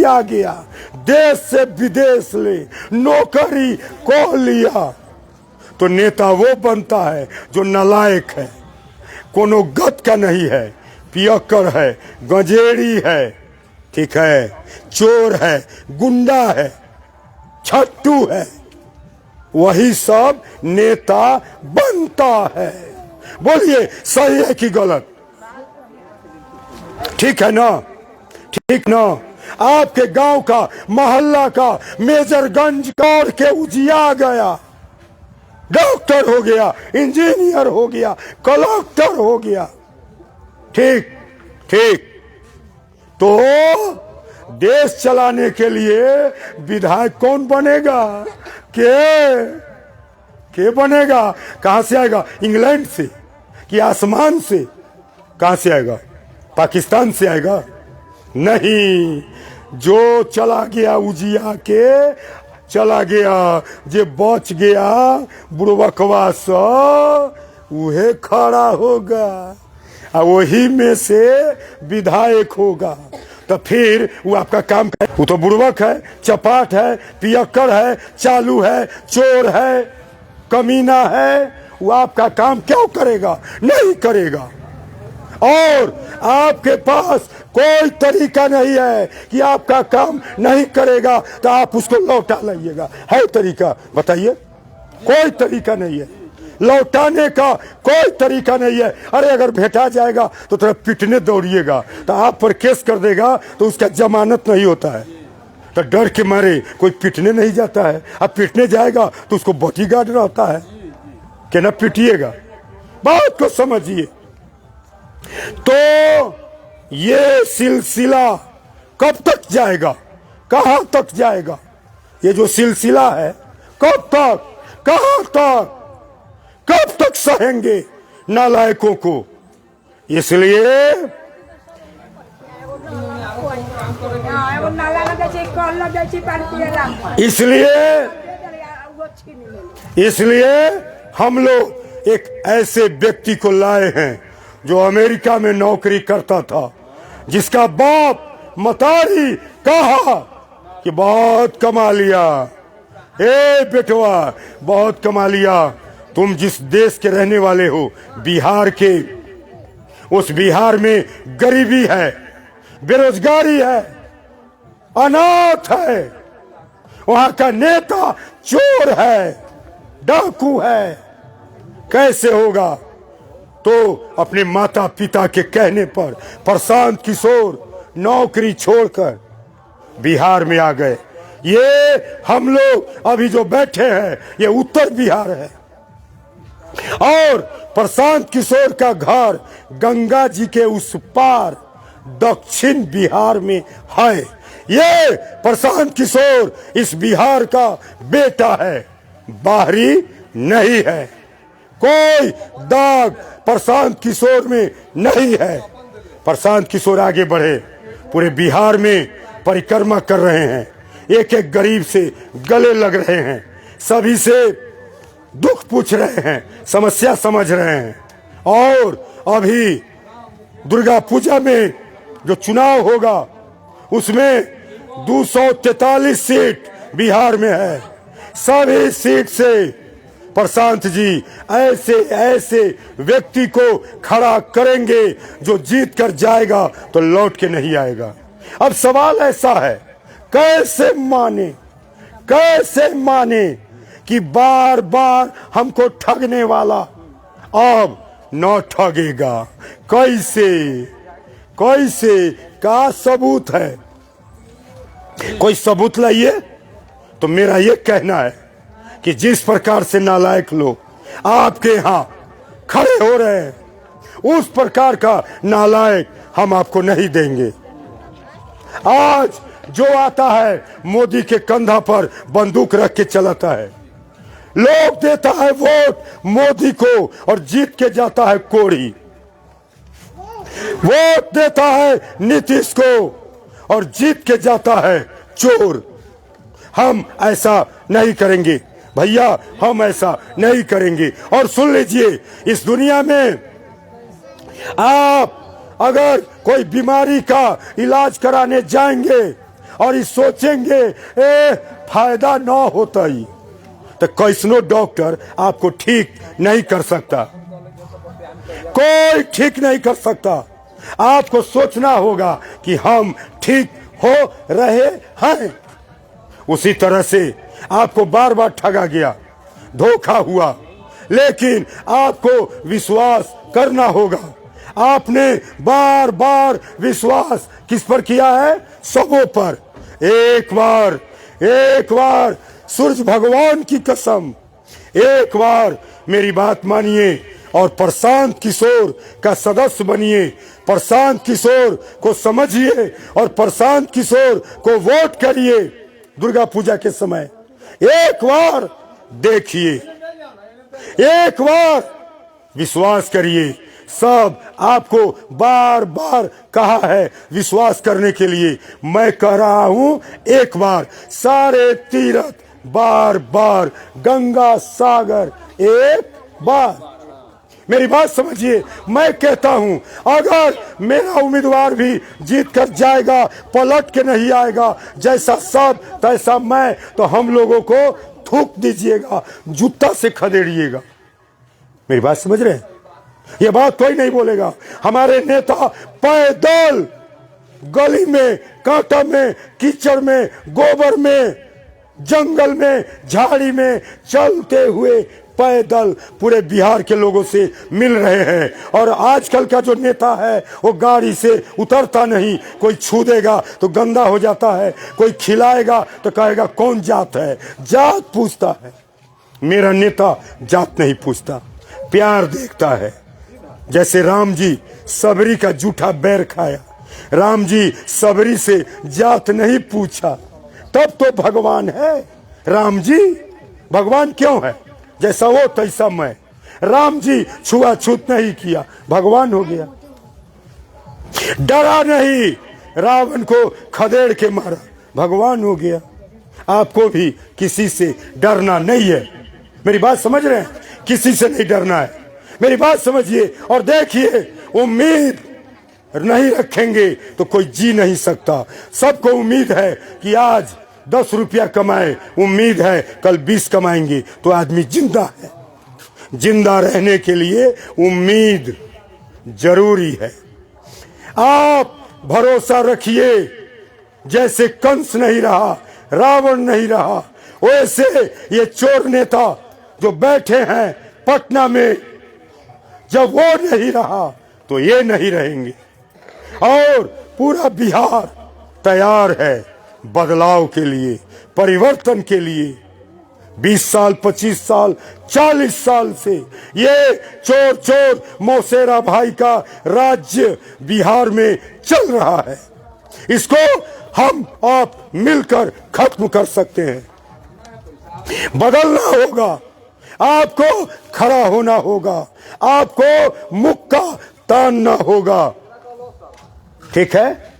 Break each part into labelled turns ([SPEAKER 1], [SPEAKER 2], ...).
[SPEAKER 1] दिया गया, देश से विदेश ले नौकरी को लिया, तो नेता वो बनता है जो नालायक है, कोनो गत का नहीं है, पियक्कर है, गंजेड़ी है, ठीक है, चोर है, गुंडा है, छट्टू है, वही सब नेता बनता है। बोलिए सही है कि गलत? ठीक है ना? ठीक ना? आपके गांव का, मोहल्ला का, मेजरगंज का के उजिया गया, डॉक्टर हो गया, इंजीनियर हो गया, कलेक्टर हो गया, ठीक ठीक, तो देश चलाने के लिए विधायक कौन बनेगा? के बनेगा? कहां से आएगा? इंग्लैंड से कि आसमान से? कहां से आएगा? पाकिस्तान से आएगा? नहीं, जो चला गया उजिया के चला गया, जे बच गया बुढ़बकवा सा उहे खड़ा होगा और वही में से विधायक होगा। तो फिर वो आपका काम है, वो तो बुड़बक है, चपाट है, पियक्कर है, चालू है, चोर है, कमीना है, वो आपका काम क्यों करेगा? नहीं करेगा। और आपके पास कोई तरीका नहीं है कि आपका काम नहीं करेगा तो आप उसको लौटा लाइएगा। है तरीका? बताइए। कोई तरीका नहीं है, लौटाने का कोई तरीका नहीं है। अरे अगर भेटा जाएगा तो थोड़ा पिटने दौड़िएगा, तो आप पर केस कर देगा तो उसका जमानत नहीं होता है, तो डर के मारे कोई पिटने नहीं जाता है। अब पिटने जाएगा तो उसको बॉडीगार्ड रहता है कि ना पिटिएगा। बात को समझिए। तो ये सिलसिला कब तक जाएगा? कहां तक जाएगा? ये जो सिलसिला है कब तक, कहां तक, कब तक सहेंगे नालायकों को? इसलिए इसलिए हम लोग एक ऐसे व्यक्ति को लाए हैं जो अमेरिका में नौकरी करता था, जिसका बाप मतारी कहा कि बहुत कमा लिया, ए बेटवा बहुत कमा लिया, तुम जिस देश के रहने वाले हो, बिहार के, उस बिहार में गरीबी है, बेरोजगारी है, अनाथ है, वहां का नेता चोर है, डाकू है, कैसे होगा? तो अपने माता पिता के कहने पर प्रशांत किशोर नौकरी छोड़कर बिहार में आ गए। ये हम लोग अभी जो बैठे हैं ये उत्तर बिहार है, और प्रशांत किशोर का घर गंगा जी के उस पार दक्षिण बिहार में है। ये प्रशांत किशोर इस बिहार का बेटा है, बाहरी नहीं है। कोई दाग प्रशांत किशोर में नहीं है। प्रशांत किशोर आगे बढ़े, पूरे बिहार में परिक्रमा कर रहे हैं, एक एक गरीब से गले लग रहे हैं, सभी से दुख पूछ रहे हैं, समस्या समझ रहे हैं। और अभी दुर्गा पूजा में जो चुनाव होगा उसमें 243 सीट बिहार में है। सभी सीट से प्रशांत जी ऐसे ऐसे व्यक्ति को खड़ा करेंगे जो जीत कर जाएगा तो लौट के नहीं आएगा। अब सवाल ऐसा है, कैसे माने, कैसे माने कि बार बार हमको ठगने वाला अब न ठगेगा? कैसे कैसे? का सबूत है? कोई सबूत लाइए। तो मेरा ये कहना है कि जिस प्रकार से नालायक लोग आपके यहां खड़े हो रहे हैं, उस प्रकार का नालायक हम आपको नहीं देंगे। आज जो आता है मोदी के कंधा पर बंदूक रख के चलाता है, लोग देता है वोट मोदी को और जीत के जाता है कोड़ी, वोट देता है नीतीश को और जीत के जाता है चोर। हम ऐसा नहीं करेंगे भैया, हम ऐसा नहीं करेंगे। और सुन लीजिए, इस दुनिया में आप अगर कोई बीमारी का इलाज कराने जाएंगे और इस सोचेंगे फायदा ना होता ही, तो कैसनो डॉक्टर आपको ठीक नहीं कर सकता, कोई ठीक नहीं कर सकता। आपको सोचना होगा कि हम ठीक हो रहे हैं। उसी तरह से आपको बार बार ठगा गया, धोखा हुआ, लेकिन आपको विश्वास करना होगा। आपने बार बार विश्वास किस पर किया है? सबों पर। एक बार सूरज भगवान की कसम, एक बार मेरी बात मानिए और प्रशांत किशोर का सदस्य बनिए। प्रशांत किशोर को समझिए और प्रशांत किशोर को वोट करिए दुर्गा पूजा के समय। एक बार देखिए, एक बार विश्वास करिए। सब आपको बार बार कहा है विश्वास करने के लिए, मैं कह रहा हूं एक बार। सारे तीर्थ बार बार, गंगा सागर एक बार। मेरी बात समझिए, मैं कहता हूं अगर मेरा उम्मीदवार भी जीत कर जाएगा, पलट के नहीं आएगा, जैसा सब तैसा मैं, तो हम लोगों को थूक दीजिएगा, जूता से खदेड़िएगा। मेरी बात समझ रहे हैं? ये बात कोई नहीं बोलेगा। हमारे नेता पैदल गली में, कांटा में, कीचड़ में, गोबर में, जंगल में, झाड़ी में चलते हुए पैदल पूरे बिहार के लोगों से मिल रहे हैं। और आजकल का जो नेता है वो गाड़ी से उतरता नहीं, कोई छू देगा तो गंदा हो जाता है, कोई खिलाएगा तो कहेगा कौन जात है, जात पूछता है। मेरा नेता जात नहीं पूछता, प्यार देखता है। जैसे राम जी सबरी का जूठा बैर खाया, राम जी सबरी से जात नहीं पूछा, तब तो भगवान है। राम जी भगवान क्यों है? जैसा वो तैसा मैं। राम जी छुआछूत नहीं किया, भगवान हो गया। डरा नहीं, रावण को खदेड़ के मारा, भगवान हो गया। आपको भी किसी से डरना नहीं है। मेरी बात समझ रहे हैं? किसी से नहीं डरना है। मेरी बात समझिए और देखिए, उम्मीद नहीं रखेंगे तो कोई जी नहीं सकता। सबको उम्मीद है कि आज 10 रुपया कमाए, उम्मीद है कल 20 कमाएंगे, तो आदमी जिंदा है। जिंदा रहने के लिए उम्मीद जरूरी है। आप भरोसा रखिए, जैसे कंस नहीं रहा, रावण नहीं रहा, वैसे ये चोर नेता जो बैठे हैं पटना में, जब वो नहीं रहा तो ये नहीं रहेंगे। और पूरा बिहार तैयार है बदलाव के लिए, परिवर्तन के लिए। 20 साल, 25 साल, 40 साल से ये चोर चोर मौसेरा भाई का राज्य बिहार में चल रहा है। इसको हम आप मिलकर खत्म कर सकते हैं। बदलना होगा, आपको खड़ा होना होगा, आपको मुक्का तानना होगा। ठीक है?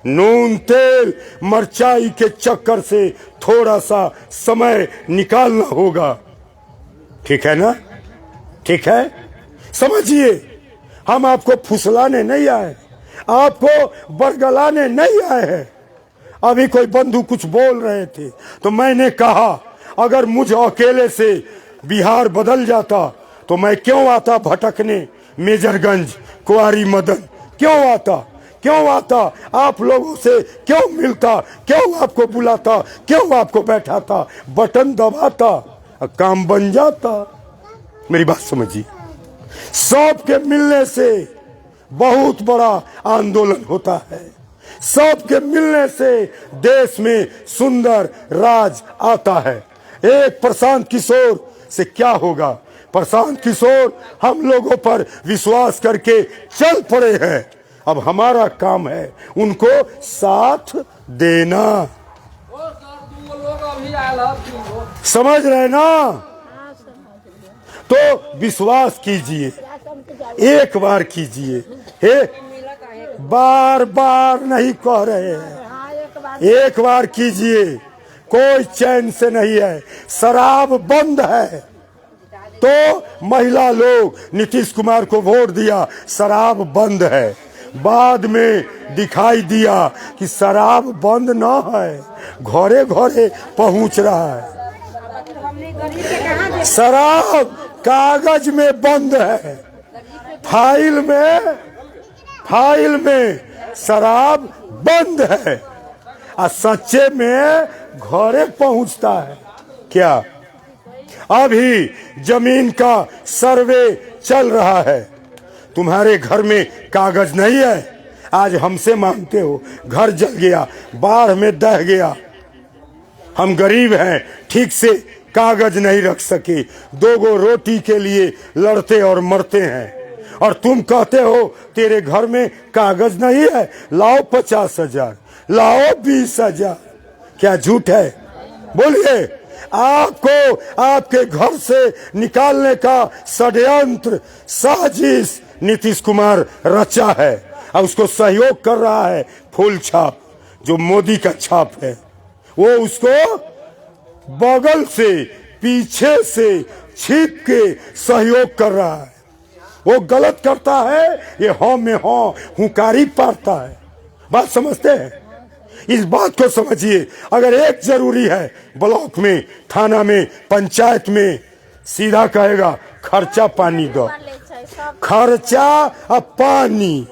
[SPEAKER 1] नून तेल मरचाई के चक्कर से थोड़ा सा समय निकालना होगा। ठीक है ना? ठीक है? समझिए, हम आपको फुसलाने नहीं आए, आपको बरगलाने नहीं आए हैं। अभी कोई बंधु कुछ बोल रहे थे तो मैंने कहा अगर मुझ अकेले से बिहार बदल जाता तो मैं क्यों आता भटकने मेजरगंज, कुआरी मदन, क्यों आता आप लोगों से, क्यों मिलता, क्यों आपको बुलाता, क्यों आपको बैठाता, बटन दबाता, काम बन जाता। मेरी बात समझिए, सबके मिलने से बहुत बड़ा आंदोलन होता है। सबके मिलने से देश में सुंदर राज आता है। एक प्रशांत किशोर से क्या होगा? प्रशांत किशोर हम लोगों पर विश्वास करके चल पड़े हैं। अब हमारा काम है उनको साथ देना। समझ रहे ना? तो विश्वास कीजिए, एक बार कीजिए। बार बार नहीं कह रहे हैं, एक बार कीजिए। कोई चैन से नहीं है, शराब बंद है। तो महिला लोग नीतीश कुमार को वोट दिया, शराब बंद है। बाद में दिखाई दिया कि शराब बंद ना है, घरे घरे पहुंच रहा है। शराब कागज में बंद है, फाइल में शराब बंद है, और सच्चे में घरे पहुंचता है। क्या अभी जमीन का सर्वे चल रहा है, तुम्हारे घर में कागज नहीं है, आज हमसे मांगते हो, घर जल गया, बाढ़ में दह गया, हम गरीब हैं, ठीक से कागज नहीं रख सके, 2 गो रोटी के लिए लड़ते और मरते हैं, और तुम कहते हो तेरे घर में कागज नहीं है, लाओ 50,000, लाओ 20,000। क्या झूठ है? बोलिए। आपको आपके घर से निकालने का षड्यंत्र, साजिश नीतीश कुमार रचा है, और उसको सहयोग कर रहा है फूल छाप, जो मोदी का छाप है। वो उसको बगल से, पीछे से छिप के सहयोग कर रहा है। वो गलत करता है, ये हाँ में हाँ हुंकारी पारता है। बात समझते हैं? इस बात को समझिए। अगर एक जरूरी है, ब्लॉक में, थाना में, पंचायत में, सीधा कहेगा खर्चा पानी दो, खर्चा और पानी,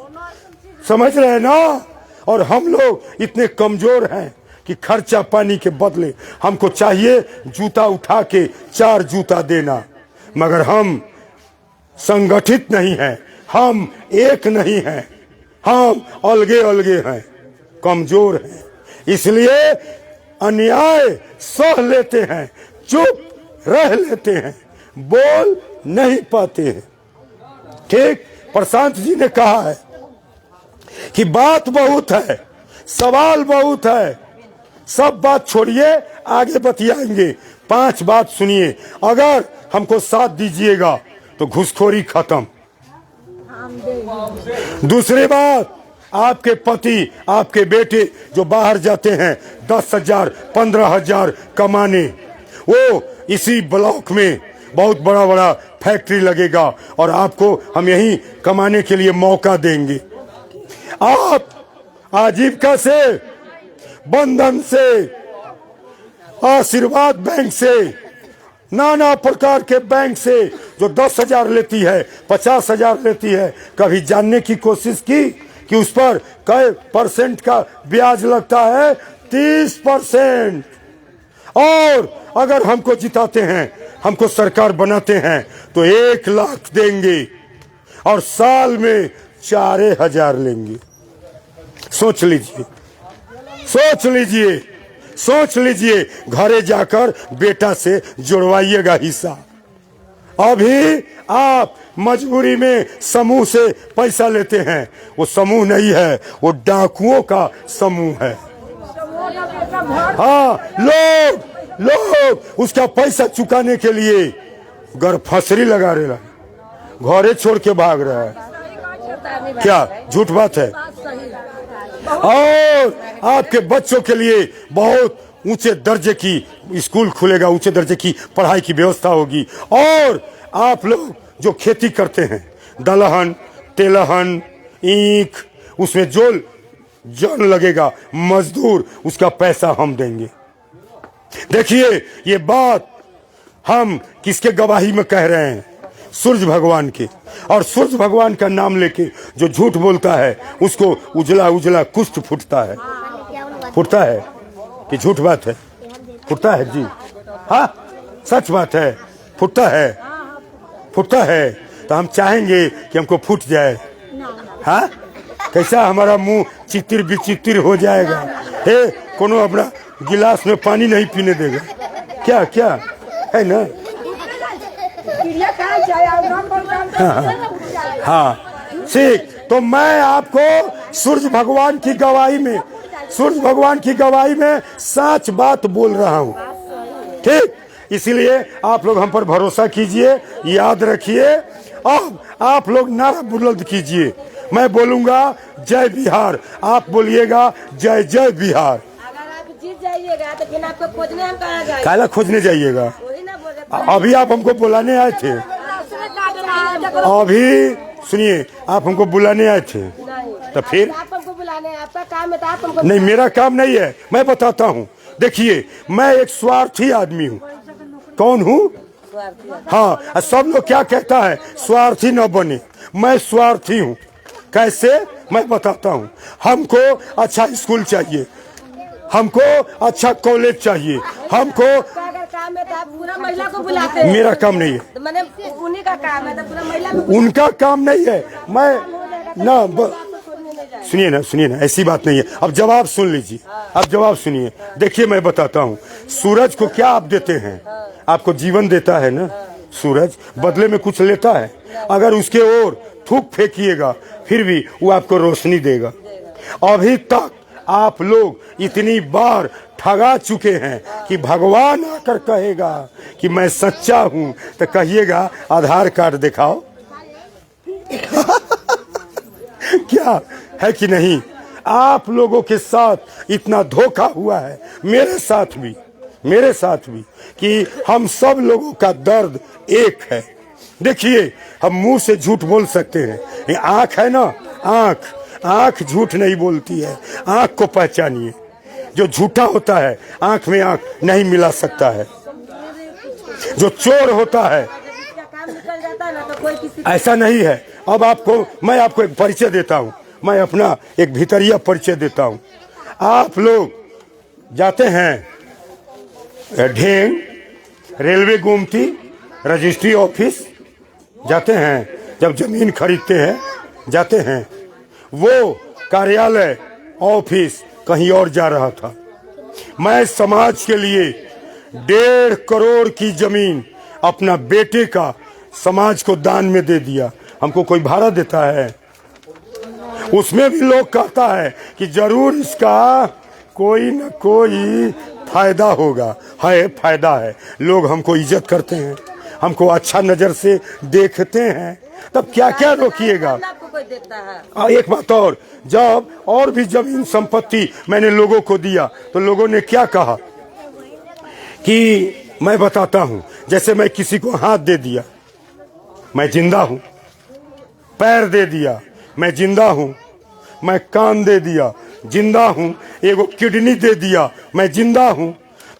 [SPEAKER 1] समझ रहे हैं ना? और हम लोग इतने कमजोर हैं कि खर्चा पानी के बदले हमको चाहिए जूता उठा के 4 जूता देना, मगर हम संगठित नहीं हैं, हम एक नहीं हैं, हम अलगे अलगे हैं, कमजोर हैं, इसलिए अन्याय सह लेते हैं, चुप रह लेते हैं, बोल नहीं पाते हैं। ठीक प्रशांत जी ने कहा है कि बात बहुत है, सवाल बहुत है, सब बात छोड़िए, आगे बतियाएंगे। 5 बात सुनिए, अगर हमको साथ दीजिएगा तो घुसखोरी खत्म। दूसरी बात, आपके पति, आपके बेटे जो बाहर जाते हैं 10,000 15,000 कमाने, वो इसी ब्लॉक में बहुत बड़ा बड़ा फैक्ट्री लगेगा और आपको हम यहीं कमाने के लिए मौका देंगे। आप आजीविका से, बंधन से, आशीर्वाद बैंक से, नाना प्रकार के बैंक से जो 10,000 लेती है, 50,000 लेती है, कभी जानने की कोशिश की कि उस पर कई % का ब्याज लगता है? 30%। और अगर हमको जिताते हैं, हमको सरकार बनाते हैं तो 1 लाख देंगे और साल में 4,000 लेंगे। सोच लीजिए, सोच लीजिए, सोच लीजिए। घरे जाकर बेटा से जुड़वाइएगा हिस्सा। अभी आप मजबूरी में समूह से पैसा लेते हैं, वो समूह नहीं है, वो डाकुओं का समूह है। हाँ, लोग उसका पैसा चुकाने के लिए गरफसरी लगा रहे हैं, घरे छोड़ के भाग रहा है। क्या झूठ बात है? और आपके बच्चों के लिए बहुत ऊंचे दर्जे की स्कूल खुलेगा, ऊंचे दर्जे की पढ़ाई की व्यवस्था होगी। और आप लोग जो खेती करते हैं, दलहन, तेलहन, ईख, उसमें जो जन लगेगा, मजदूर, उसका पैसा हम देंगे। देखिए, ये बात हम किसके गवाही में कह रहे हैं? सूरज भगवान के। और सूरज भगवान का नाम लेके जो झूठ बोलता है, उसको उजला उजला कुष्ठ फूटता है। फूटता है कि झूठ बात है? फूटता है जी, हाँ सच बात है, फूटता है, फूटता है। तो हम चाहेंगे कि हमको फूट जाए। हाँ, कैसा हमारा मुंह चित्तिर विचित्तिर हो जाएगा। हे, कोनो अपना गिलास में पानी नहीं पीने देगा। क्या क्या है ना? हाँ, ठीक। तो मैं आपको सूरज भगवान की गवाही में, सूरज भगवान की गवाही में सच बात बोल रहा हूँ। ठीक, इसीलिए आप लोग हम पर भरोसा कीजिए, याद रखिए। अब आप लोग नारा बुलंद कीजिए। मैं बोलूंगा जय बिहार, आप बोलिएगा जय जय बिहार।
[SPEAKER 2] अगर आप जीत जाइएगा तो फिर आपको खोजने हम कहाँ जाएंगे?
[SPEAKER 1] काला खोजने जाइएगा? अभी आप हमको बुलाने आए थे, अभी सुनिए, आप हमको बुलाने आए थे। तो फिर
[SPEAKER 2] आप हमको बुलाने हैं, आपका काम है तो आप हमको
[SPEAKER 1] नहीं, मेरा काम नहीं है, मैं बताता हूँ। देखिए, मैं एक स्वार्थी आदमी हूँ। कौन हूँ? हाँ, और सब लोग क्या कहता है, स्वार्थी न बने। मैं स्वार्थी हूँ। कैसे? मैं बताता हूँ। हमको अच्छा स्कूल चाहिए, हमको अच्छा कॉलेज चाहिए, हमको।
[SPEAKER 2] आपका अगर काम है तो आप पूरा महिला को बुलाते हैं।
[SPEAKER 1] मेरा काम नहीं है,
[SPEAKER 2] तो मैंने उन्हीं का काम है तो पूरा महिला को
[SPEAKER 1] उनका काम नहीं है। मैं ना
[SPEAKER 2] खोजने नहीं जाए।
[SPEAKER 1] सुनिए ना, ऐसी बात नहीं है। अब जवाब सुन लीजिए, अब जवाब सुनिए। देखिए, मैं बताता हूँ, सूरज को क्या आप देते हैं? आपको जीवन देता है ना सूरज, बदले में कुछ लेता है? अगर उसके ओर थूक फेंकिएगा फिर भी वो आपको रोशनी देगा। अभी तक आप लोग इतनी बार ठगा चुके हैं कि भगवान आकर कहेगा कि मैं सच्चा हूं, तो कहिएगा आधार कार्ड दिखाओ। क्या है कि नहीं? आप लोगों के साथ इतना धोखा हुआ है, मेरे साथ भी, कि हम सब लोगों का दर्द एक है। देखिए, हम मुंह से झूठ बोल सकते हैं, ये आंख है ना, आंख झूठ नहीं बोलती है। आंख को पहचानिए। जो झूठा होता है आंख में आंख नहीं मिला सकता है। जो चोर होता है,
[SPEAKER 2] जिसका काम निकल जाता है ना तो कोई किसी
[SPEAKER 1] ऐसा नहीं है। अब मैं आपको एक परिचय देता हूँ, मैं अपना एक भीतरिया परिचय देता हूँ। आप लोग जाते हैं ढेंग, रेलवे गुमती, रजिस्ट्री ऑफिस जाते हैं, जब जमीन खरीदते हैं जाते हैं। वो कार्यालय ऑफिस कहीं और जा रहा था। मैं समाज के लिए 1.5 करोड़ की जमीन अपना बेटे का समाज को दान में दे दिया। हमको कोई भाड़ा देता है? उसमें भी लोग कहता है कि जरूर इसका कोई न कोई फायदा होगा। है, फायदा है। लोग हमको इज्जत करते हैं, हमको अच्छा नजर से देखते हैं, तब क्या क्या रोकिएगा।
[SPEAKER 2] आपको कोई देता है।
[SPEAKER 1] एक बात और, जब और भी जमीन संपत्ति मैंने लोगों को दिया तो लोगों ने क्या कहा कि मैं बताता हूं, जैसे मैं किसी को हाथ दे दिया, मैं जिंदा हूं। पैर दे दिया, मैं जिंदा हूं। मैं कान दे दिया, जिंदा हूं। एगो किडनी दे दिया, मैं जिंदा हूं।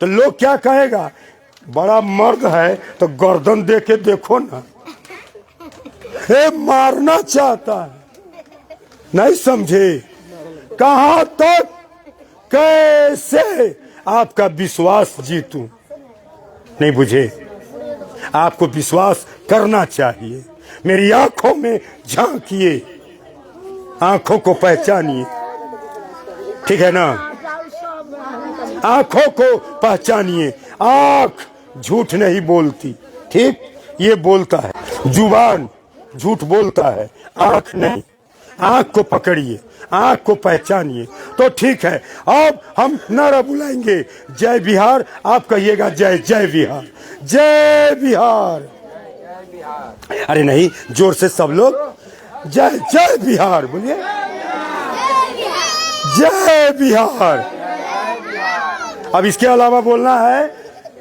[SPEAKER 1] तो लोग क्या कहेगा, बड़ा मर्द है तो गर्दन दे के देखो ना। मारना चाहता है, नहीं समझे? कहां तक कैसे आपका विश्वास जीतूं? नहीं बुझे? आपको विश्वास करना चाहिए। मेरी आंखों में झांकिए, आंखों को पहचानिए, ठीक है ना? आंखों को पहचानिए। आंख झूठ नहीं बोलती, ठीक? ये बोलता है, जुबान झूठ बोलता है, आंख नहीं। आंख को पकड़िए, आंख को पहचानिए, तो ठीक है। अब हम नारा बुलाएंगे, जय बिहार। आप कहिएगा जय जय बिहार, जय बिहार। अरे नहीं, जोर से सब लोग जय जय बिहार बोलिए, जय बिहार। अब इसके अलावा बोलना है,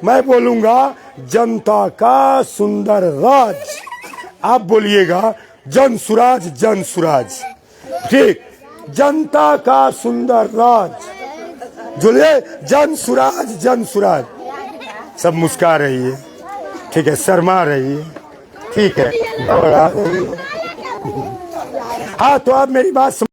[SPEAKER 1] मैं बोलूंगा जनता का सुंदर राज, आप बोलिएगा जन सुराज, जन सुराज, ठीक? जनता का सुंदर राज, बोलिए जन सुराज, जन सुराज। सब मुस्कुरा रही है, ठीक है, शर्मा रही है, ठीक है। हाँ, तो आप मेरी बात